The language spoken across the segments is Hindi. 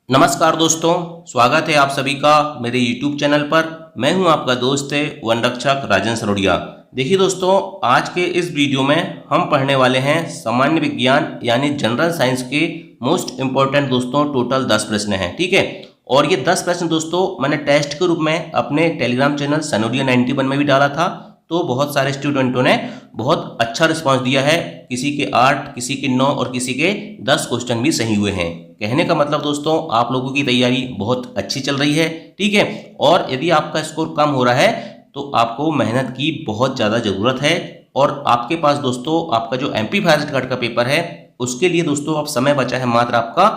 नमस्कार दोस्तों, स्वागत है आप सभी का मेरे YouTube चैनल पर। मैं हूं आपका दोस्त वन रक्षक राजन सरोडिया। देखिए दोस्तों, आज के इस वीडियो में हम पढ़ने वाले हैं सामान्य विज्ञान यानी जनरल साइंस के मोस्ट इम्पोर्टेंट दोस्तों टोटल 10 प्रश्न हैं। ठीक है, और ये 10 प्रश्न दोस्तों मैंने टेस्ट के रूप में अपने टेलीग्राम चैनल सनोडिया 91 में भी डाला था। तो बहुत सारे स्टूडेंटों ने बहुत अच्छा रिस्पांस दिया है। किसी के 8, किसी के 9 और किसी के 10 क्वेश्चन भी सही हुए हैं। कहने का मतलब दोस्तों, आप लोगों की तैयारी बहुत अच्छी चल रही है। ठीक है, और यदि आपका स्कोर कम हो रहा है तो आपको मेहनत की बहुत ज़्यादा ज़रूरत है। और आपके पास दोस्तों आपका जो MP फैज़ कार्ड का पेपर है उसके लिए दोस्तों अब समय बचा है मात्र आपका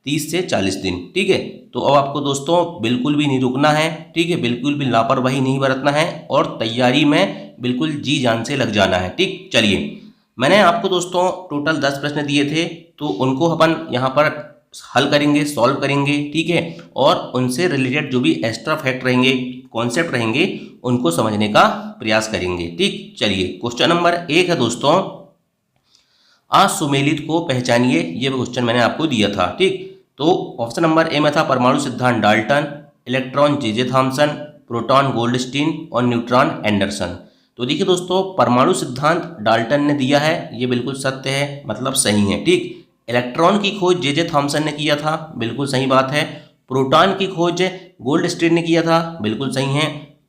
30 से 40 दिन। ठीक है, तो अब आपको दोस्तों बिल्कुल भी नहीं रुकना है। ठीक है, बिल्कुल भी लापरवाही नहीं बरतना है और तैयारी में बिल्कुल जी जान से लग जाना है। ठीक, चलिए, मैंने आपको दोस्तों टोटल 10 प्रश्न दिए थे, तो उनको अपन यहाँ पर हल करेंगे, सॉल्व करेंगे। ठीक है, और उनसे रिलेटेड जो भी एक्स्ट्रा फैक्ट रहेंगे, कॉन्सेप्ट रहेंगे, उनको समझने का प्रयास करेंगे। ठीक, चलिए, क्वेश्चन नंबर 1 है दोस्तों, असुमेलित को पहचानिए। ये क्वेश्चन मैंने आपको दिया था। ठीक, तो ऑप्शन नंबर ए में था परमाणु सिद्धांत Dalton, electron J Thomson, proton Goldstein और न्यूट्रॉन एंडरसन। तो देखिए दोस्तों, परमाणु सिद्धांत डाल्टन ने दिया है, ये बिल्कुल सत्य है, मतलब सही है। ठीक, इलेक्ट्रॉन की खोज जे थॉमसन ने किया था, बिल्कुल सही बात है। प्रोटॉन की खोज गोल्डस्टीन ने किया था, बिल्कुल सही है।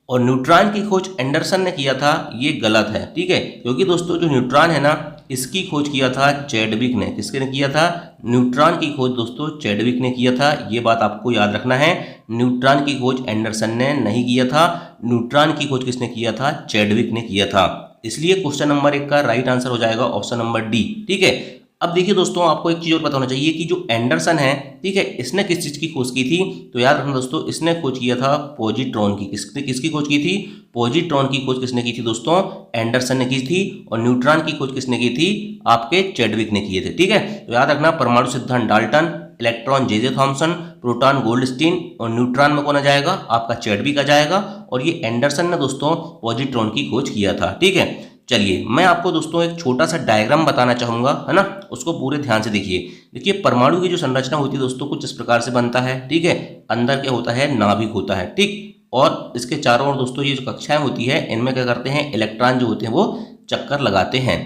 और न्यूट्रॉन की खोज एंडरसन ने किया था, ये गलत है। ठीक है, क्योंकि दोस्तों जो न्यूट्रॉन है ना, इसकी खोज किया था चैडविक ने। किसने किया था? न्यूट्रॉन की खोज दोस्तों चैडविक ने किया था, ये बात आपको याद रखना है। न्यूट्रॉन की खोज एंडरसन ने नहीं किया था, न्यूट्रॉन की खोज किसने किया था? चैडविक ने किया था। इसलिए क्वेश्चन नंबर 1 का राइट आंसर हो जाएगा ऑप्शन नंबर डी। ठीक है, अब देखिए दोस्तों, आपको एक चीज़ और पता होना चाहिए कि जो एंडरसन है, ठीक है, इसने किस चीज़ की खोज की थी? तो याद रखना दोस्तों, इसने खोज किया था पॉजिट्रॉन की। किसकी खोज की थी? पॉजिट्रॉन की खोज किसने की थी दोस्तों? एंडरसन ने की थी। और न्यूट्रॉन की खोज किसने की थी? आपके चैडविक ने किए थे। ठीक है, तो याद रखना, परमाणु सिद्धांत Dalton, electron J Thomson, proton Goldstein और न्यूट्रॉन में कौन आ जाएगा? आपका चैडविक आ जाएगा। और ये एंडरसन ने दोस्तों पॉजिट्रॉन की खोज किया था। ठीक है, चलिए, मैं आपको दोस्तों एक छोटा सा डायग्राम बताना चाहूँगा, है ना, उसको पूरे ध्यान से देखिए। देखिए, परमाणु की जो संरचना होती है दोस्तों कुछ इस प्रकार से बनता है। ठीक है, अंदर क्या होता है? नाभिक होता है। ठीक, और इसके चारों ओर दोस्तों ये जो कक्षाएं होती है, इनमें क्या करते हैं? इलेक्ट्रॉन जो होते हैं वो चक्कर लगाते हैं।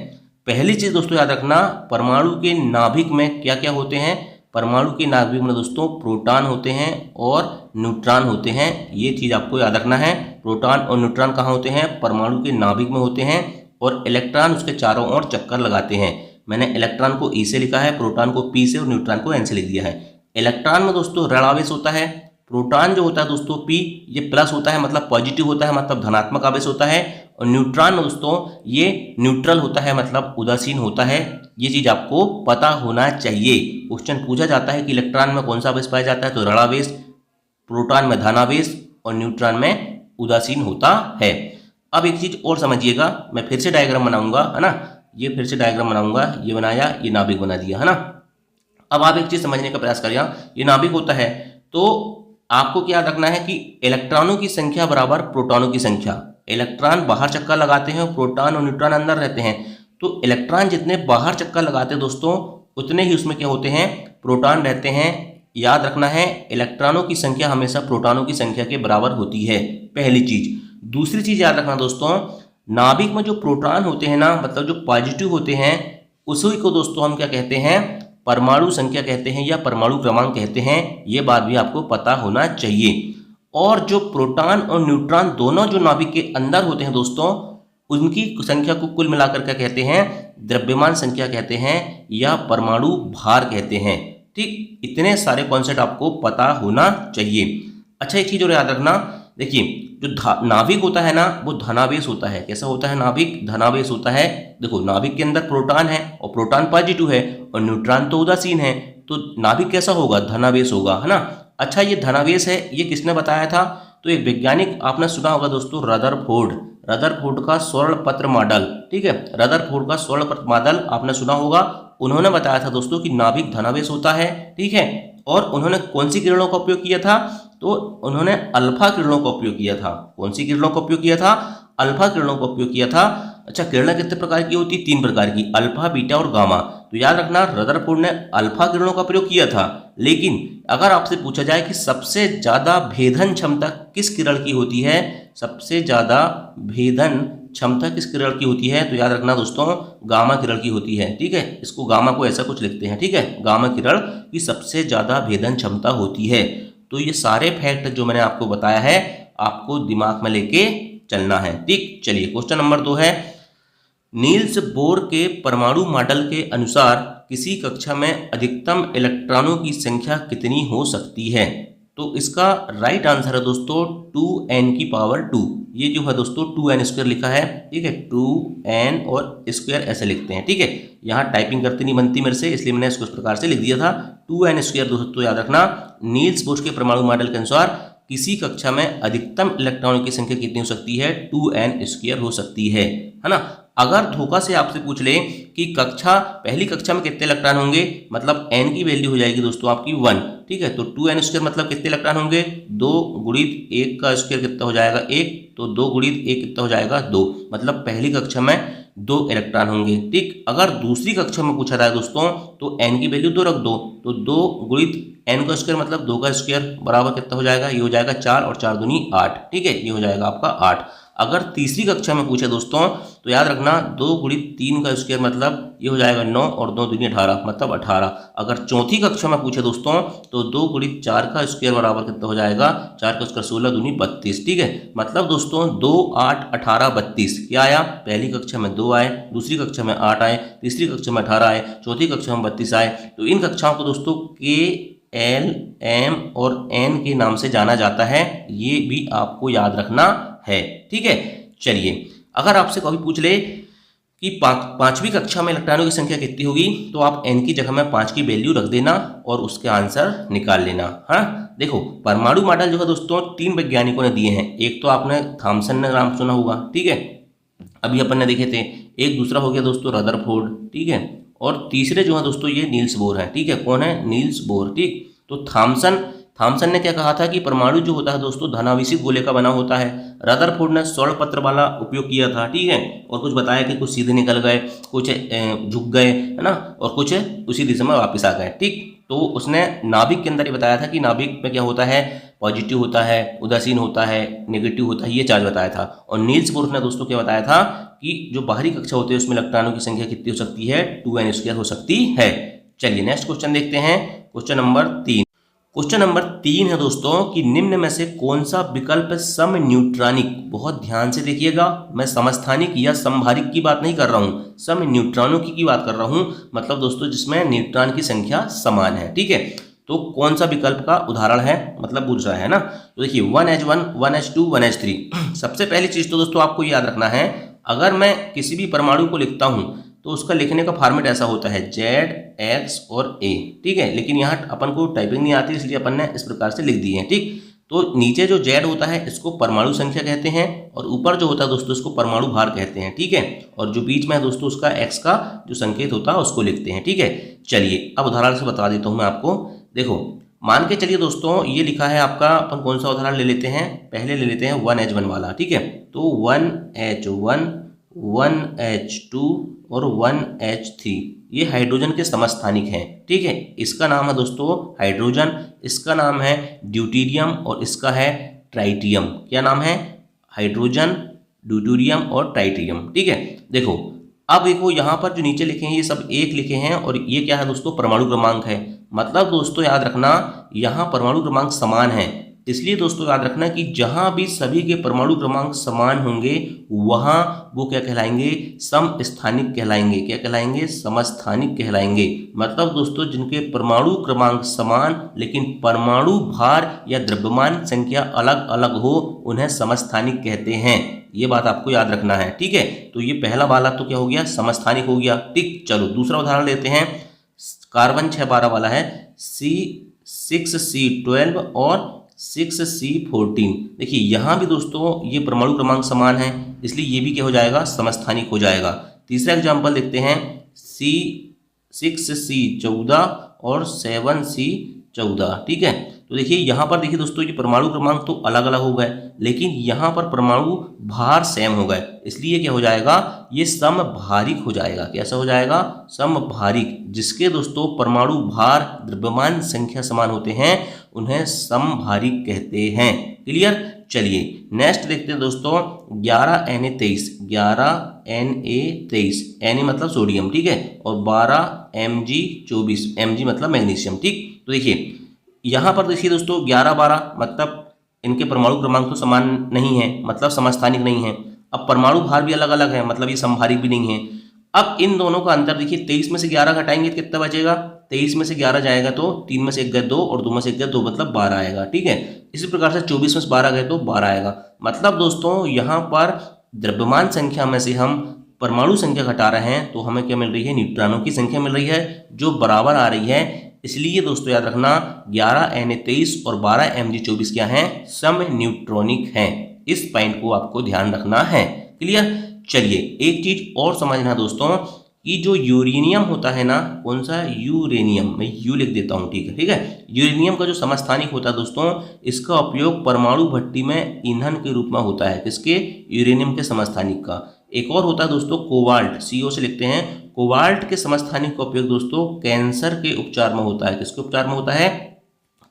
पहली चीज़ दोस्तों याद रखना, परमाणु के नाभिक में क्या क्या होते हैं? परमाणु के नाभिक में दोस्तों प्रोटॉन होते हैं और न्यूट्रॉन होते हैं। ये चीज़ आपको याद रखना है। प्रोटॉन और न्यूट्रॉन कहाँ होते हैं? परमाणु के नाभिक में होते हैं। और इलेक्ट्रॉन उसके चारों ओर चक्कर लगाते हैं। मैंने इलेक्ट्रॉन को ई से लिखा है, प्रोटॉन को पी से और न्यूट्रॉन को एन से लिख दिया है। इलेक्ट्रॉन में दोस्तों ऋण आवेश होता है। प्रोटॉन जो होता है दोस्तों पी, ये प्लस होता है, मतलब पॉजिटिव होता है, मतलब धनात्मक आवेश होता है। और न्यूट्रॉन में दोस्तों ये न्यूट्रल होता है, मतलब उदासीन होता है। ये चीज़ आपको पता होना चाहिए। क्वेश्चन पूछा जाता है कि इलेक्ट्रॉन में कौन सा आवेश पाया जाता है, तो ऋण आवेश, प्रोटॉन में धनावेश और न्यूट्रॉन में उदासीन होता है। अब एक चीज और समझिएगा, मैं फिर से डायग्राम बनाऊंगा, है ना, ये फिर से डायग्राम बनाऊंगा, ये बनाया, ये नाभिक बना दिया, है ना। अब आप एक चीज समझने का प्रयास करिए, ये नाभिक होता है, तो आपको क्या रखना है कि इलेक्ट्रॉनों की संख्या बराबर प्रोटॉनों की संख्या। इलेक्ट्रॉन बाहर चक्कर लगाते हैं और प्रोटॉन और न्यूट्रॉन अंदर रहते हैं। तो इलेक्ट्रॉन जितने बाहर चक्कर लगाते हैं दोस्तों, उतने ही उसमें क्या होते हैं? प्रोटॉन रहते हैं। याद रखना है, इलेक्ट्रॉनों की संख्या हमेशा प्रोटॉनों की संख्या के बराबर होती है, पहली चीज। दूसरी चीज याद रखना दोस्तों, नाभिक में जो प्रोटॉन होते हैं ना, मतलब जो पॉजिटिव होते हैं, उसी को दोस्तों हम क्या कहते हैं? परमाणु संख्या कहते हैं या परमाणु क्रमांक कहते हैं। ये बात भी आपको पता होना चाहिए। और जो प्रोटॉन और न्यूट्रॉन दोनों जो नाभिक के अंदर होते हैं दोस्तों, उनकी संख्या को कुल मिलाकर क्या कहते हैं? द्रव्यमान संख्या कहते हैं या परमाणु भार कहते हैं। ठीक, इतने सारे कॉन्सेप्ट आपको पता होना चाहिए। अच्छा, एक चीज और याद रखना, देखिए, जो नाभिक होता है ना, वो धनावेश होता है। कैसा होता है नाभिक? धनावेश होता है। देखो, नाभिक के अंदर प्रोटॉन है और प्रोटॉन पॉजिटिव है और न्यूट्रॉन तो उदासीन है, तो नाभिक कैसा होगा? धनावेश होगा, है ना। अच्छा, ये धनावेश है, ये किसने बताया था? तो एक वैज्ञानिक आपने सुना होगा दोस्तों, रदरफोर्ड का स्वर्ण पत्र मॉडल। ठीक है, रदरफोर्ड का स्वर्ण पत्र मॉडल आपने सुना होगा। उन्होंने बताया था दोस्तों कि नाभिक धनावेश होता है। ठीक है, और उन्होंने कौन सी किरणों का उपयोग किया था? तो उन्होंने अल्फा किरणों का उपयोग किया था। कौन सी किरणों का उपयोग किया था? अल्फा किरणों का उपयोग किया था अच्छा, किरणें कितने प्रकार की होती? 3 प्रकार की, अल्फा, बीटा और गामा। तो याद रखना, रदरफोर्ड ने अल्फा किरणों का प्रयोग किया था, लेकिन अगर आपसे पूछा जाए कि सबसे ज्यादा भेदन क्षमता किस किरण की होती है, सबसे ज्यादा भेदन क्षमता किस किरण की होती है, तो याद रखना दोस्तों, गामा किरण की होती है। ठीक है, इसको गामा को ऐसा कुछ लिखते हैं। ठीक है, गामा किरण की सबसे ज्यादा भेदन क्षमता होती है। तो ये सारे फैक्ट जो मैंने आपको बताया है, आपको दिमाग में लेके चलना है। ठीक, चलिए क्वेश्चन नंबर 2 है, नील्स बोर के परमाणु मॉडल के अनुसार किसी कक्षा में अधिकतम इलेक्ट्रॉनों की संख्या कितनी हो सकती है? तो इसका राइट आंसर है दोस्तों 2n की पावर 2। ये जो है दोस्तों 2n स्क्वायर लिखा है। ठीक है, 2n और स्क्वायर ऐसे लिखते हैं। ठीक है, यहाँ टाइपिंग करती नहीं बनती मेरे से, इसलिए मैंने इसको इस प्रकार से लिख दिया था 2n स्क्वायर। दोस्तों याद रखना, नील्स बोर के परमाणु मॉडल के अनुसार किसी कक्षा में अधिकतम इलेक्ट्रॉनों की संख्या कितनी हो सकती है? 2n स्क्वायर हो सकती है ना। अगर धोखा से आपसे पूछ ले कि पहली कक्षा में कितने इलेक्ट्रॉन होंगे, मतलब n की वैल्यू हो जाएगी दोस्तों आपकी 1। ठीक है, तो 2n स्क्वायर मतलब कितने इलेक्ट्रॉन होंगे? 2 गुणित 1 का स्क्वायर कितना हो जाएगा? 1। तो 2 गुणित 1 कितना हो जाएगा? 2। मतलब पहली कक्षा में 2 इलेक्ट्रॉन होंगे। ठीक, अगर दूसरी कक्षा में पूछा जाए दोस्तों, तो n की वैल्यू 2 रख दो, तो 2 गुणित n का स्क्वायर मतलब 2 का स्क्वायर बराबर कितना हो जाएगा? ये हो जाएगा 4 और 4 दूनी 8। ठीक है, ये हो जाएगा आपका 8। अगर तीसरी कक्षा में पूछे दोस्तों, तो याद रखना 2 गुणित 3 का स्क्वायर मतलब ये हो जाएगा 9 और 2 दूनी 18 मतलब 18। अगर चौथी कक्षा में पूछे दोस्तों, तो 2 गुणित 4 का स्क्वायर बराबर कितना हो जाएगा? 4 का स्क्वायर 16 दूनी 32। ठीक है, मतलब दोस्तों 2, 8, 18, 32 क्या आया? पहली कक्षा में 2 आए, दूसरी कक्षा में 8 आए, तीसरी कक्षा में 18 आए, चौथी कक्षा में 32 आए। तो इन कक्षाओं को दोस्तों K, L, M और N के नाम से जाना जाता है, ये भी आपको याद रखना है। ठीक है, चलिए अगर आपसे कभी पूछ ले कि पांचवी कक्षा में इलेक्ट्रॉनों की संख्या कितनी होगी, तो आप n की जगह में 5 की वैल्यू रख देना और उसके आंसर निकाल लेना। हाँ, देखो परमाणु मॉडल जो है दोस्तों 3 वैज्ञानिकों ने दिए हैं। एक तो आपने थॉमसन ने नाम सुना होगा, ठीक है, अभी अपन ने देखे थे। एक दूसरा हो गया दोस्तों रदरफोर्ड, ठीक है, और तीसरे जो है दोस्तों ये नील्स बोर है। ठीक है, कौन है? Niels Bohr. ठीक, तो थॉमसन ने क्या कहा था कि परमाणु जो होता है दोस्तों धनावेशित गोले का बना होता है। रदरफोर्ड ने स्वर्ण पत्र वाला उपयोग किया था। ठीक है, और कुछ बताया कि कुछ सीधे निकल गए, कुछ झुक गए, है ना, और कुछ उसी दिशा में वापस आ गए। ठीक, तो उसने नाभिक के अंदर ये बताया था कि नाभिक में क्या होता है, पॉजिटिव होता है, उदासीन होता है, नेगेटिव होता है, ये चार्ज बताया था। और नील्स बोर ने दोस्तों क्या बताया था कि जो बाहरी कक्षा होती है उसमें इलेक्ट्रॉनों की संख्या कितनी हो सकती है? 2n स्क्वायर हो सकती है। चलिए नेक्स्ट क्वेश्चन देखते हैं, क्वेश्चन नंबर 3। क्वेश्चन नंबर 3 है दोस्तों कि निम्न में से कौन सा विकल्प सम न्यूट्रॉनिक, बहुत ध्यान से देखिएगा, मैं समस्थानिक या समभारिक की बात नहीं कर रहा हूं, सम न्यूट्रॉनों की बात कर रहा हूं, मतलब दोस्तों जिसमें न्यूट्रॉन की संख्या समान है। ठीक है, तो कौन सा विकल्प का उदाहरण है, मतलब पूछ रहा है ना। तो देखिए 1H1, 1H2, 1H3। सबसे पहली चीज तो दोस्तों आपको याद रखना है, अगर मैं किसी भी परमाणु को लिखता हूं तो उसका लिखने का फॉर्मेट ऐसा होता है Z, X और A। ठीक है, लेकिन यहाँ अपन को टाइपिंग नहीं आती, इसलिए अपन ने इस प्रकार से लिख दी है। ठीक, तो नीचे जो Z होता है इसको परमाणु संख्या कहते हैं, और ऊपर जो होता है दोस्तों इसको परमाणु भार कहते हैं। ठीक है, और जो बीच में है दोस्तों उसका X का जो संकेत होता है उसको लिखते हैं। ठीक है, चलिए अब उदाहरण से बता देता हूँ मैं आपको। देखो मान के चलिए दोस्तों ये लिखा है आपका, अपन कौन सा उदाहरण ले लेते हैं, पहले ले लेते हैं 1H1 वाला। ठीक है, तो 1H1, 1H2 और 1H3 ये हाइड्रोजन के समस्थानिक हैं। ठीक है, इसका नाम है दोस्तों हाइड्रोजन, इसका नाम है ड्यूटेरियम और इसका है ट्राइटियम। क्या नाम है? हाइड्रोजन, ड्यूटेरियम और ट्राइटियम। ठीक है, देखो अब देखो यहाँ पर जो नीचे लिखे हैं ये सब एक लिखे हैं, और ये क्या है दोस्तों परमाणु क्रमांक है। मतलब दोस्तों याद रखना यहाँ परमाणु क्रमांक समान है, इसलिए दोस्तों याद रखना कि जहां भी सभी के परमाणु क्रमांक समान होंगे वहां वो क्या कहलाएंगे? समस्थानिक कहलाएंगे। क्या कहलाएंगे? समस्थानिक कहलाएंगे। मतलब दोस्तों जिनके परमाणु क्रमांक समान लेकिन परमाणु भार या द्रव्यमान संख्या अलग अलग हो उन्हें समस्थानिक कहते हैं। ये बात आपको याद रखना है। ठीक है, तो ये पहला वाला तो क्या हो गया? समस्थानिक हो गया। ठीक, चलो दूसरा उदाहरण लेते हैं। कार्बन 612 वाला है C6C12 और 6C14। देखिए यहाँ भी दोस्तों ये परमाणु क्रमांक समान है, इसलिए ये भी क्या हो जाएगा? समस्थानिक हो जाएगा। तीसरा एग्जाम्पल देखते हैं C6C14 और 7C14। ठीक है, तो देखिए यहाँ पर देखिए दोस्तों ये परमाणु क्रमांक तो अलग अलग हो गए, लेकिन यहाँ पर परमाणु भार सेम हो गए, इसलिए क्या हो जाएगा, ये समभारिक हो जाएगा। कैसा हो जाएगा, समभारिक। जिसके दोस्तों परमाणु भार द्रव्यमान संख्या समान होते हैं उन्हें समभारिक कहते हैं। क्लियर। चलिए नेक्स्ट देखते हैं दोस्तों 11Na23, 11Na23, Na मतलब सोडियम, ठीक है, और 12Mg24, Mg मतलब मैग्नीशियम, ठीक। तो देखिए यहाँ पर देखिए दोस्तों 11-12 मतलब इनके परमाणु क्रमांक तो समान नहीं है, मतलब समस्थानिक नहीं है। अब परमाणु भार भी अलग अलग है, मतलब ये समभारिक भी नहीं है। अब इन दोनों का अंतर देखिए, 23 में से 11 घटाएंगे तो कितना बचेगा, 23 में से 11 जाएगा तो 3 में से 1 गए 2 और 2 में से 1 गए 2, मतलब 12 आएगा, ठीक है। इसी प्रकार से 24 में से 12 गए तो 12 आएगा। मतलब दोस्तों यहाँ पर द्रव्यमान संख्या में से हम परमाणु संख्या घटा रहे हैं तो हमें क्या मिल रही है, न्यूट्रॉनों की संख्या मिल रही है जो बराबर आ रही है। इसलिए दोस्तों याद रखना 11Na23 और 12Mg24 क्या है, सम न्यूट्रॉनिक हैं। इस पॉइंट को आपको ध्यान रखना है। क्लियर। चलिए एक चीज और समझना दोस्तों कि जो यूरेनियम होता है ना, कौन सा, यूरेनियम, मैं यू लिख देता हूँ, ठीक है, ठीक है। यूरेनियम का जो समस्थानिक होता है दोस्तों, इसका उपयोग परमाणु भट्टी में ईंधन के रूप में होता है। किसके, यूरेनियम के समस्थानिक का। एक और होता है दोस्तों कोबाल्ट, CO से लिखते हैं। कोबाल्ट के समस्थानिक का उपयोग दोस्तों कैंसर के उपचार में होता है। किसके उपचार में होता है,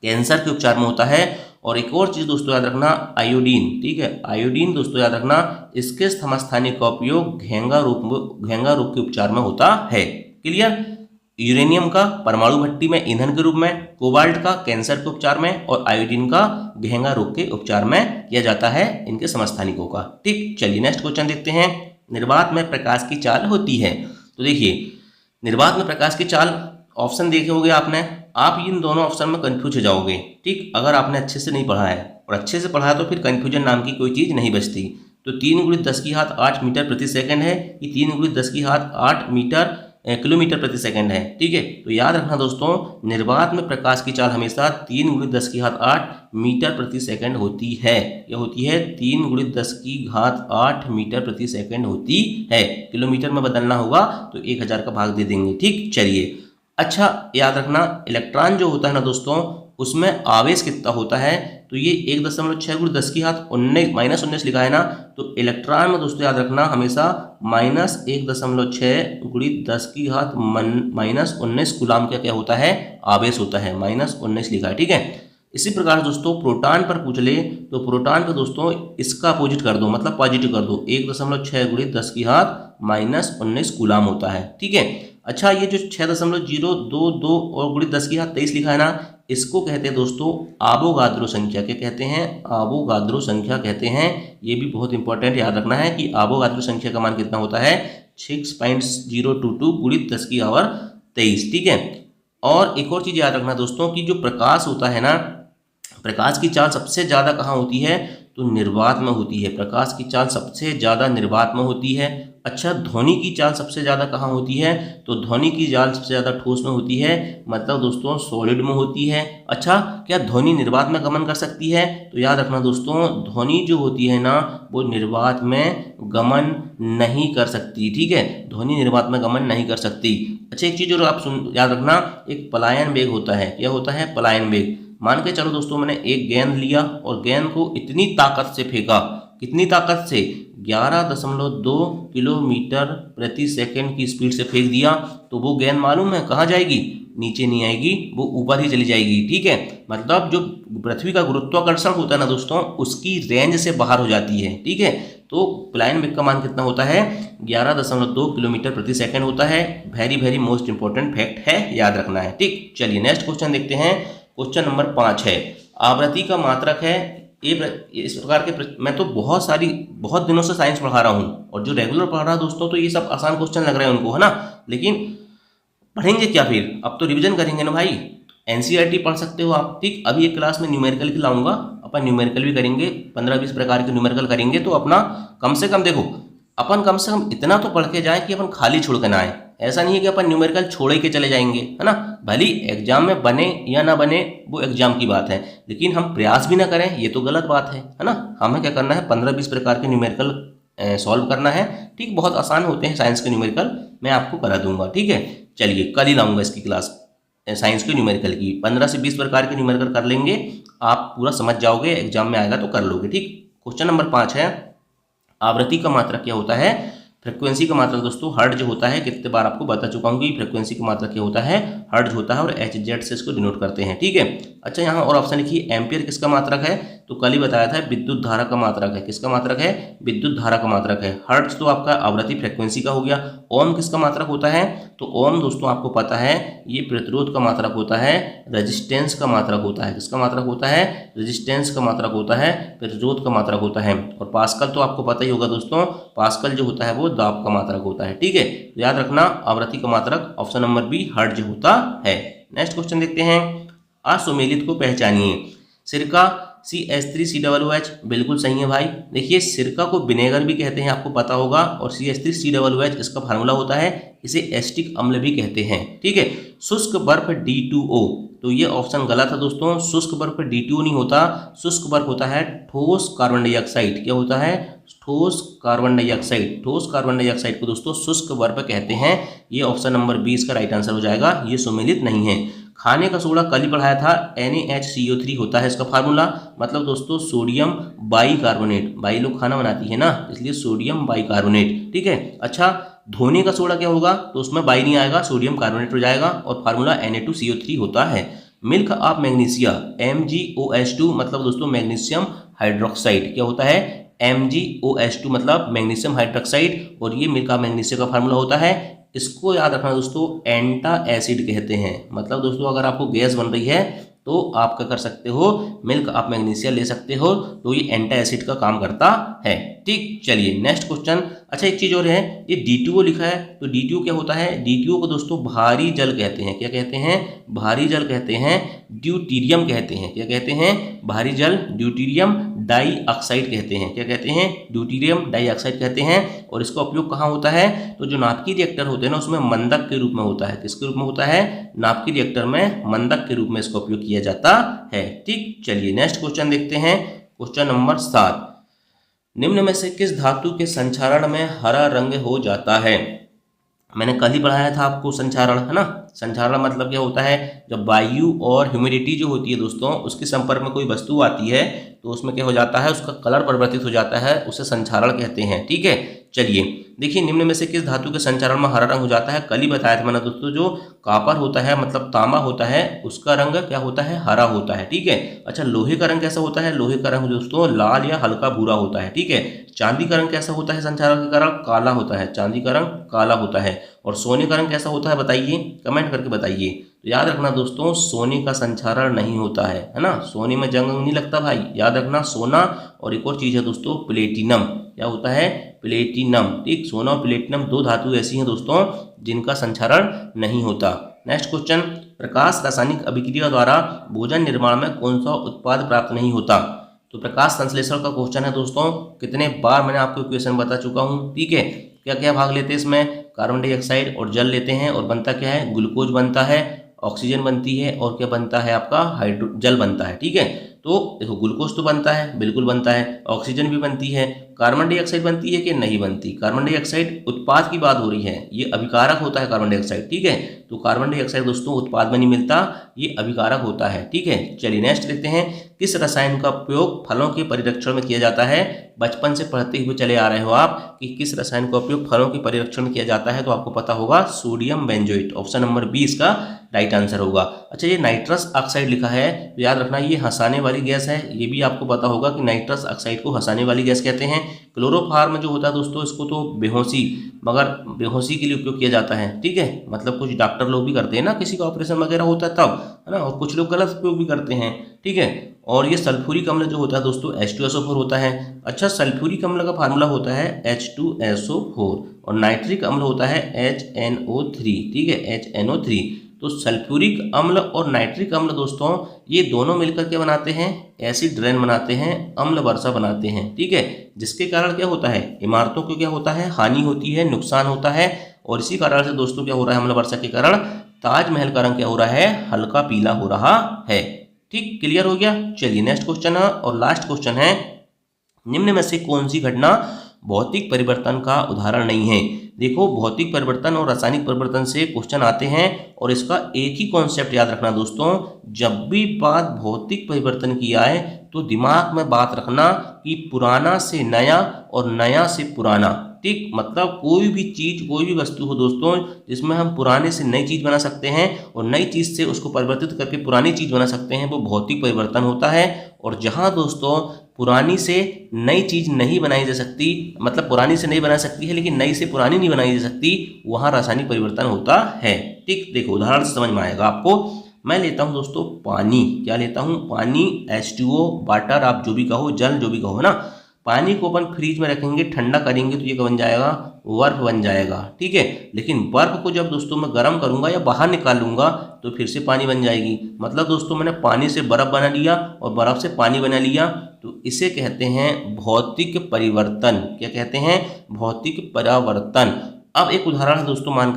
कैंसर के उपचार में होता है। और एक और चीज दोस्तों याद रखना, आयोडीन, ठीक है, आयोडीन दोस्तों याद रखना, इसके समस्थानिक का उपयोग घेंगा रोग के उपचार में होता है। क्लियर। यूरेनियम का परमाणु भट्टी में ईंधन के रूप में, कोबाल्ट का कैंसर के उपचार में, और आयोडीन का घेंगा रोग के उपचार में किया जाता है इनके समस्थानिकों का, ठीक। चलिए नेक्स्ट क्वेश्चन देखते हैं। निर्वात में प्रकाश की चाल होती है। तो देखिए निर्वात में प्रकाश की चाल, ऑप्शन देखे होंगे आपने, आप इन दोनों ऑप्शन में कंफ्यूज हो जाओगे, ठीक, अगर आपने अच्छे से नहीं पढ़ा है। और अच्छे से पढ़ा है तो फिर कंफ्यूजन नाम की कोई चीज़ नहीं बचती। तो 3 × 10⁸ मीटर प्रति सेकंड है, ये 3 × 10⁸ किलोमीटर प्रति सेकंड है, ठीक है। तो याद रखना दोस्तों निर्वात में प्रकाश की चाल हमेशा 3 × 10⁸ मीटर प्रति सेकंड होती है। यह होती है 3 × 10⁸ मीटर प्रति सेकंड होती है। किलोमीटर में बदलना होगा तो 1000 का भाग दे देंगे, ठीक। चलिए अच्छा याद रखना इलेक्ट्रॉन जो होता है ना दोस्तों, उसमें आवेश कितना होता है, तो ये 1.6 × 10⁻19 लिखा है ना, तो इलेक्ट्रॉन में दोस्तों याद रखना हमेशा -1.6 × 10⁻19 कूलाम का क्या होता है, आवेश होता है, -19 लिखा है, ठीक है। इसी प्रकार दोस्तों प्रोटॉन पर पूछ ले तो प्रोटॉन पर दोस्तों इसका अपोजिट कर दो, मतलब पॉजिटिव कर दो, 1.6 × 10⁻19 कूलाम होता है, ठीक है। अच्छा ये जो 6.022 और × 10⁻23 लिखा है ना, इसको कहते हैं दोस्तों आवोगाद्रो संख्या। क्या कहते हैं, आवोगाद्रो संख्या कहते हैं। ये भी बहुत इंपॉर्टेंट याद रखना है कि आवोगाद्रो संख्या का मान कितना होता है, 6.022 × 10⁻23, ठीक है। और एक और चीज़ याद रखना दोस्तों कि जो प्रकाश होता है ना, प्रकाश की चाल सबसे ज़्यादा कहाँ होती है, तो निर्वात में होती है। प्रकाश की चाल सबसे ज़्यादा निर्वात में होती है। अच्छा ध्वनि की चाल सबसे ज़्यादा कहाँ होती है, तो ध्वनि की चाल सबसे ज़्यादा ठोस में होती है, मतलब दोस्तों सॉलिड में होती है। अच्छा क्या ध्वनि निर्वात में गमन कर सकती है, तो याद रखना दोस्तों ध्वनि जो होती है ना वो निर्वात में गमन नहीं कर सकती, ठीक है, ध्वनि निर्वात में गमन नहीं कर सकती। अच्छा एक चीज़ और आप याद रखना, एक पलायन वेग होता है। क्या होता है, पलायन वेग। मान के चलो दोस्तों मैंने एक गेंद लिया और गेंद को इतनी ताकत से फेंका, कितनी ताकत से, 11.2 किलोमीटर प्रति सेकंड की स्पीड से फेंक दिया, तो वो गेंद मालूम है कहाँ जाएगी, नीचे नहीं आएगी, वो ऊपर ही चली जाएगी, ठीक है। मतलब जो पृथ्वी का गुरुत्वाकर्षण होता है ना दोस्तों, उसकी रेंज से बाहर हो जाती है, ठीक है। तो पलायन वेग का मान कितना होता है, 11.2 किलोमीटर प्रति सेकंड होता है। Very very most important fact है, याद रखना है, ठीक। चलिए नेक्स्ट क्वेश्चन देखते हैं। क्वेश्चन नंबर 5 है, आवृत्ति का मात्रक है इस प्रकार के। मैं तो बहुत दिनों से साइंस पढ़ा रहा हूँ और जो रेगुलर पढ़ रहा है दोस्तों, तो ये सब आसान क्वेश्चन लग रहे हैं उनको, है ना। लेकिन पढ़ेंगे क्या फिर, अब तो रिवीजन करेंगे ना भाई। एनसीईआरटी पढ़ सकते हो आप, ठीक। अभी एक क्लास में न्यूमेरिकल की लाऊंगा, अपन न्यूमेरिकल भी करेंगे, 15-20 प्रकार के न्यूमेरिकल करेंगे। तो अपना कम से कम देखो, अपन कम से कम इतना तो पढ़ के जाए कि अपन खाली छोड़ के ना आए। ऐसा नहीं है कि अपन न्यूमेरिकल छोड़ के चले जाएंगे, है ना। भले एग्जाम में बने या ना बने वो एग्जाम की बात है, लेकिन हम प्रयास भी ना करें ये तो गलत बात है ना। हमें क्या करना है, 15-20 प्रकार के न्यूमेरिकल सॉल्व करना है, ठीक। बहुत आसान होते हैं साइंस के न्यूमेरिकल, मैं आपको करा दूंगा, ठीक है। चलिए कल ही लाऊंगा इसकी क्लास, साइंस के न्यूमेरिकल की। 15 से 20 प्रकार के न्यूमेरिकल कर लेंगे, आप पूरा समझ जाओगे, एग्जाम में आएगा तो कर लोगे। ठीक, क्वेश्चन नंबर 5 है, आवृत्ति का मात्रक क्या होता है? फ्रीक्वेंसी का मात्रक दोस्तों हर्ट्ज होता है। कितने बार आपको बता चुका हूँ कि फ्रीक्वेंसी का मात्रक क्या होता है, हर्ट्ज होता है, और HZ से इसको डिनोट करते हैं। ठीक है, अच्छा यहाँ और ऑप्शन लिखिए, एम्पियर किसका मात्रक है? तो कल ही बताया था, विद्युत धारा का मात्रक है। किसका मात्रक है? विद्युत धारा का मात्रक है। हर्ट्ज तो आपका आवृत्ति फ्रीक्वेंसी का हो गया। ओम किसका मात्रक होता है? तो ओम दोस्तों आपको पता है ये प्रतिरोध का मात्रक होता है, रेजिस्टेंस का मात्रक होता है। किसका मात्रक होता है? रेजिस्टेंस का मात्रक होता है, प्रतिरोध का मात्रक होता है। और पास्कल तो आपको पता ही होगा दोस्तों, पास्कल जो होता है वो दाब का मात्रक होता है। ठीक है, तो याद रखना आवृत्ति का मात्रक ऑप्शन नंबर बी हर्ट्ज होता है। नेक्स्ट क्वेश्चन देखते हैं, असुमेलित को पहचानिए। सिरका CH3COOH, बिल्कुल सही है भाई। देखिए सिरका को विनेगर भी कहते हैं, आपको पता होगा, और CH3COOH इसका फार्मूला होता है, इसे एसिटिक अम्ल भी कहते हैं। ठीक है, शुष्क बर्फ D2O, तो ये ऑप्शन गलत है दोस्तों, शुष्क बर्फ D2O नहीं होता, शुष्क बर्फ होता है ठोस कार्बन डाइऑक्साइड। क्या होता है? ठोस कार्बन डाइऑक्साइड। ठोस कार्बन डाइऑक्साइड को दोस्तों शुष्क बर्फ कहते हैं। ये ऑप्शन नंबर 20 का राइट आंसर हो जाएगा, ये सुमेलित नहीं है। खाने का सोडा कल ही पढ़ाया था, NaHCO3 होता है इसका फार्मूला, मतलब दोस्तों सोडियम बाइकार्बोनेट। बाई लोग खाना बनाती है ना, इसलिए सोडियम बाइकार्बोनेट। ठीक है, अच्छा धोने का सोडा क्या होगा? तो उसमें बाई नहीं आएगा, सोडियम कार्बोनेट हो जाएगा, और फार्मूला Na2CO3 होता है। मिल्क ऑफ मैग्नीशिया MgOH2, मतलब दोस्तों मैग्नीशियम हाइड्रोक्साइड। क्या होता है? MgOH2 मतलब मैग्नीशियम हाइड्रोक्साइड, और ये मिल्क ऑफ मैग्नीशिया का फार्मूला होता है। इसको याद रखना दोस्तों, एंटा एसिड कहते हैं। मतलब दोस्तों अगर आपको गैस बन रही है तो आप क्या कर सकते हो, मिल्क ऑफ मैग्नीशिया ले सकते हो, तो ये एंटा एसिड का काम करता है। ठीक, चलिए नेक्स्ट क्वेश्चन। अच्छा एक चीज और है, ये D2O लिखा है, तो D2O क्या होता है? D2O को दोस्तों भारी जल कहते हैं। क्या कहते हैं? भारी जल कहते हैं, ड्यूटीरियम कहते हैं। क्या कहते हैं? भारी जल ड्यूटीरियम डाई ऑक्साइड कहते हैं। क्या कहते हैं? ड्यूटीरियम डाई ऑक्साइड कहते हैं। और इसका उपयोग कहाँ होता है? तो जो नाभिकीय रिएक्टर होते हैं ना, उसमें मंदक के रूप में होता है। किसके रूप में होता है? नाभिकीय रिएक्टर में मंदक के रूप में इसका उपयोग किया जाता है। ठीक, चलिए नेक्स्ट क्वेश्चन देखते हैं, क्वेश्चन नंबर 7। निम्न में से किस धातु के संक्षारण में हरा रंग हो जाता है? मैंने कल ही पढ़ाया था आपको संक्षारण, है ना। संक्षारण मतलब क्या होता है? जब वायु और ह्यूमिडिटी जो होती है दोस्तों, उसके संपर्क में कोई वस्तु आती है तो उसमें क्या हो जाता है, उसका कलर परिवर्तित हो जाता है, उसे संक्षारण कहते हैं। ठीक है, चलिए देखिए निम्न में से किस धातु के संक्षारण में हरा रंग हो जाता है? कल ही बताया था मैंने दोस्तों, जो कॉपर होता है मतलब तांबा होता है, उसका रंग क्या होता है? हरा होता है। ठीक है, अच्छा लोहे का रंग कैसा होता है? लोहे का रंग दोस्तों लाल या हल्का भूरा होता है। ठीक है, चांदी का रंग कैसा होता है? संक्षारण के कारण काला होता है, चांदी का रंग काला होता है। और सोने का रंग कैसा होता है बताइए, कमेंट करके बताइए। तो याद रखना दोस्तों, सोने का संक्षारण नहीं होता है ना, सोने में जंग नहीं लगता भाई, याद रखना सोना। और एक और चीज़ है दोस्तों प्लेटिनम। क्या होता है? प्लेटिनम। ठीक, सोना और प्लेटिनम दो धातु ऐसी हैं दोस्तों जिनका संक्षारण नहीं होता। नेक्स्ट क्वेश्चन, प्रकाश रासायनिक अभिक्रिया द्वारा भोजन निर्माण में कौन सा उत्पाद प्राप्त नहीं होता? तो प्रकाश संश्लेषण का क्वेश्चन है दोस्तों, कितने बार मैंने आपको क्वेश्चन बता चुका हूँ। ठीक है, क्या क्या भाग लेते हैं इसमें? कार्बन डाइऑक्साइड और जल लेते हैं, और बनता क्या है? ग्लूकोज बनता है, ऑक्सीजन बनती है, और क्या बनता है आपका? जल बनता है। ठीक है, तो देखो ग्लूकोज तो बनता है, बिल्कुल बनता है, ऑक्सीजन भी बनती है, कार्बन डाइऑक्साइड बनती है कि नहीं बनती? कार्बन डाइऑक्साइड उत्पाद की बात हो रही है, ये अभिकारक होता है कार्बन डाइऑक्साइड। ठीक है, तो कार्बन डाइऑक्साइड दोस्तों उत्पाद में नहीं मिलता, ये अभिकारक होता है। ठीक है, चलिए नेक्स्ट देखते हैं, किस रसायन का उपयोग फलों के परिरक्षण में किया जाता है? बचपन से पढ़ते हुए चले आ रहे हो आप कि किस रसायन का उपयोग फलों के परिरक्षण में किया जाता है, तो आपको पता होगा सोडियम बेंजोएट, ऑप्शन नंबर 20 का राइट आंसर होगा। अच्छा ये नाइट्रस ऑक्साइड लिखा है, तो याद रखना ये हंसाने वाली गैस है, ये भी आपको पता होगा कि नाइट्रस ऑक्साइड को हंसाने वाली गैस कहते हैं। क्लोरोफार्म जो होता है दोस्तों, इसको तो बेहोशी, मगर बेहोशी के लिए उपयोग किया जाता है। ठीक है, मतलब कुछ डॉक्टर लोग भी करते हैं ना, किसी का ऑपरेशन वगैरह होता है तब, है ना, और कुछ लोग गलत उपयोग भी करते हैं। ठीक है, और ये सल्फ्यूरिक अम्ल जो होता है दोस्तों H2SO4 होता है। अच्छा सल्फ्यूरिक अम्ल का फार्मूला होता है H2SO4, और नाइट्रिक अम्ल होता है HNO3। ठीक है, HNO3। तो सल्फ्यूरिक अम्ल और नाइट्रिक अम्ल दोस्तों ये दोनों मिलकर क्या बनाते हैं? एसिड रेन बनाते हैं, अम्ल वर्षा बनाते हैं। ठीक है, जिसके कारण क्या होता है? इमारतों को क्या होता है? हानि होती है, नुकसान होता है, और इसी कारण से दोस्तों क्या हो रहा है? अम्ल वर्षा के कारण ताजमहल का रंग क्या हो रहा है? हल्का पीला हो रहा है। ठीक, क्लियर हो गया। चलिए नेक्स्ट क्वेश्चन है और लास्ट क्वेश्चन है, निम्न में से कौन सी घटना भौतिक परिवर्तन का उदाहरण नहीं है। देखो, भौतिक परिवर्तन और रासायनिक परिवर्तन से क्वेश्चन आते हैं और इसका एक ही कॉन्सेप्ट याद रखना दोस्तों, जब भी बात भौतिक परिवर्तन की आए तो दिमाग में बात रखना कि पुराना से नया और नया से पुराना। ठीक, मतलब कोई भी चीज, कोई भी वस्तु हो दोस्तों जिसमें हम पुराने से नई चीज बना सकते हैं और नई चीज से उसको परिवर्तित करके पुरानी चीज बना सकते हैं, वो भौतिक परिवर्तन होता है। और जहां दोस्तों पुरानी से नई चीज नहीं बनाई जा सकती, मतलब पुरानी से नई बना सकती है लेकिन नई से पुरानी नहीं बनाई जा सकती, वहां रासायनिक परिवर्तन होता है। ठीक, देखो उदाहरण से समझ में आएगा आपको। मैं लेता हूं दोस्तों पानी, क्या लेता हूं? पानी, H2O, वाटर, आप जो भी कहो, जल जो भी कहो ना। पानी को अपन फ्रीज में रखेंगे, ठंडा करेंगे तो ये क्या बन जाएगा? बर्फ बन जाएगा। ठीक है, लेकिन बर्फ को जब दोस्तों मैं गर्म करूंगा या बाहर निकालूंगा तो फिर से पानी बन जाएगी। मतलब दोस्तों मैंने पानी से बर्फ बना लिया और बर्फ से पानी बना लिया, तो इसे कहते हैं भौतिक परिवर्तन। क्या कहते हैं? भौतिक परिवर्तन। अब एक उदाहरण दोस्तों मान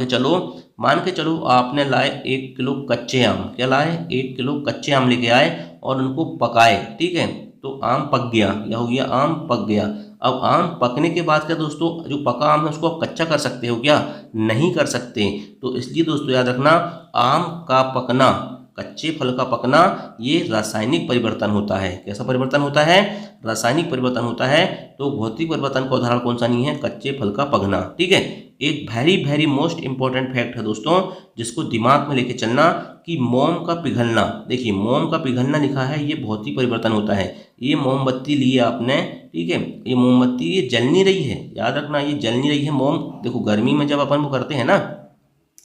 के चलो आपने लाए 1 किलो कच्चे आम। क्या लाए? 1 किलो कच्चे आम लेके आए और उनको पकाए। ठीक है, तो आम पक गया। क्या हो गया? आम पक गया। अब आम पकने के बाद क्या दोस्तों, जो पका आम है उसको आप कच्चा कर सकते हो क्या? नहीं कर सकते। तो इसलिए दोस्तों याद रखना, आम का पकना, कच्चे फल का पकना, ये रासायनिक परिवर्तन होता है। कैसा परिवर्तन होता है? रासायनिक परिवर्तन होता है। तो भौतिक परिवर्तन का उदाहरण कौन सा नहीं है? कच्चे फल का पकना। ठीक है, एक वेरी मोस्ट इंपॉर्टेंट फैक्ट है दोस्तों जिसको दिमाग में लेके चलना कि मोम का पिघलना। देखिए, मोम का पिघलना लिखा है, ये भौतिक परिवर्तन होता है। ये मोमबत्ती ली है आपने, ठीक है, ये मोमबत्ती ये जल नहीं रही है, याद रखना ये जल नहीं रही है। मोम देखो गर्मी में जब अपन वो करते हैं ना,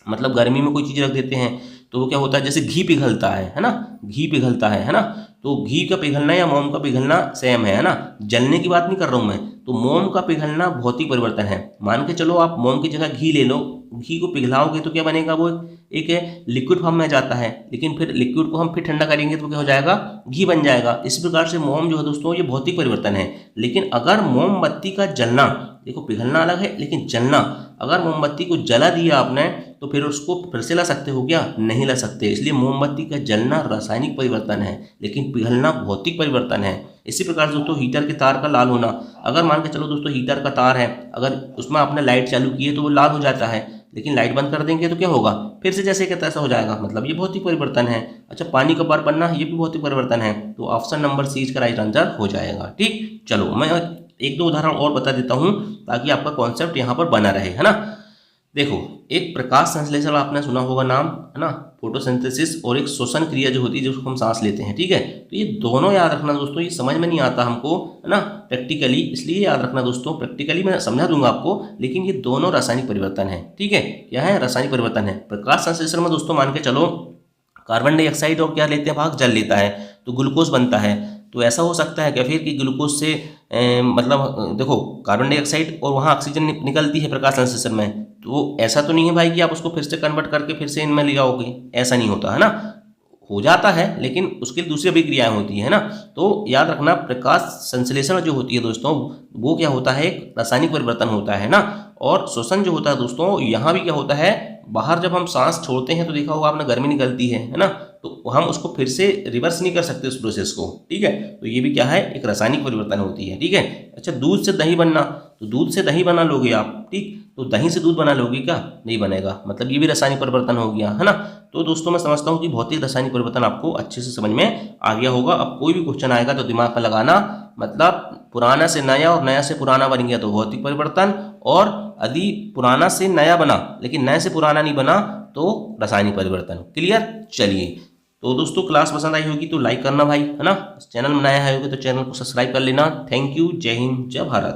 मतलब गर्मी में कोई चीज़ रख देते हैं तो वो क्या होता है, जैसे घी पिघलता है ना, घी पिघलता है ना, तो घी का पिघलना या मोम का पिघलना सेम है ना, जलने की बात नहीं कर रहा हूँ मैं। तो मोम का पिघलना भौतिक परिवर्तन है। मान के चलो आप मोम की जगह घी ले लो, घी को पिघलाओगे तो क्या बनेगा? वो एक लिक्विड फॉर्म में जाता है, लेकिन फिर लिक्विड को हम फिर ठंडा करेंगे तो क्या हो जाएगा? घी बन जाएगा। इस प्रकार से मोम जो है दोस्तों ये भौतिक परिवर्तन है। लेकिन अगर मोमबत्ती का जलना, देखो पिघलना अलग है लेकिन जलना, अगर मोमबत्ती को जला दिया आपने तो फिर उसको फिर से ला सकते हो क्या? नहीं ला सकते। इसलिए मोमबत्ती का जलना रासायनिक परिवर्तन है लेकिन पिघलना भौतिक परिवर्तन है। इसी प्रकार दोस्तों हीटर के तार का लाल होना, अगर मान के चलो दोस्तों हीटर का तार है, अगर उसमें आपने लाइट चालू की है तो वो लाल हो जाता है, लेकिन लाइट बंद कर देंगे तो क्या होगा? फिर से जैसे कहता ऐसा हो जाएगा। मतलब ये भौतिक परिवर्तन है। अच्छा, पानी का बर्फ बनना, ये भी भौतिक परिवर्तन है। तो ऑप्शन नंबर सी इसका राइट आंसर हो जाएगा। ठीक, चलो मैं 1-2 उदाहरण और बता देता हूँ ताकि आपका कॉन्सेप्ट यहाँ पर बना रहे, है ना। देखो, एक प्रकाश संश्लेषण आपने सुना होगा नाम, है ना, फोटोसिंथेसिस, और एक श्वसन क्रिया जो होती है जिसको हम सांस लेते हैं। ठीक है, तो ये दोनों याद रखना दोस्तों, ये समझ में नहीं आता हमको, है ना, प्रैक्टिकली, इसलिए याद रखना दोस्तों, प्रैक्टिकली मैं समझा दूंगा आपको, लेकिन ये दोनों रासायनिक परिवर्तन है। ठीक है, क्या है? रासायनिक परिवर्तन है। प्रकाश संश्लेषण में दोस्तों मान के चलो कार्बन डाइऑक्साइड और क्या लेते हैं भाग? जल लेता है, तो ग्लूकोज बनता है। तो ऐसा हो सकता है क्या फिर कि ग्लूकोज से मतलब देखो कार्बन डाइऑक्साइड और वहाँ ऑक्सीजन निकलती है प्रकाश संश्लेषण में, तो ऐसा तो नहीं है भाई कि आप उसको फिर से कन्वर्ट करके फिर से इनमें ले आओगे, ऐसा नहीं होता है ना। हो जाता है लेकिन उसके लिए दूसरी अभिक्रियाएं होती है ना। तो याद रखना प्रकाश संश्लेषण जो होती है दोस्तों वो क्या होता है? एक रासायनिक परिवर्तन होता है ना। और श्वसन जो होता है दोस्तों, यहाँ भी क्या होता है, बाहर जब हम सांस छोड़ते हैं तो देखा होगा आपने गर्मी निकलती है ना, तो हम उसको फिर से रिवर्स नहीं कर सकते उस प्रोसेस को। ठीक है, तो ये भी क्या है? एक रासायनिक परिवर्तन होती है। ठीक है, अच्छा, दूध से दही बनना, तो दूध से दही बना लोगे आप, ठीक, तो दही से दूध बना लोगे क्या? नहीं बनेगा, मतलब ये भी रासायनिक परिवर्तन हो गया, है ना। तो दोस्तों मैं समझता हूँ कि भौतिक रासायनिक परिवर्तन आपको अच्छे से समझ में आ गया होगा। अब कोई भी क्वेश्चन आएगा तो दिमाग में लगाना, मतलब पुराना से नया और नया से पुराना बन गया तो भौतिक परिवर्तन, और यदि पुराना से नया बना लेकिन नए से पुराना नहीं बना तो रासायनिक परिवर्तन। क्लियर? चलिए, तो दोस्तों क्लास पसंद आई होगी तो लाइक करना भाई, है ना। चैनल में नया है होगा तो चैनल को सब्सक्राइब कर लेना। थैंक यू, जय हिंद, जय भारत।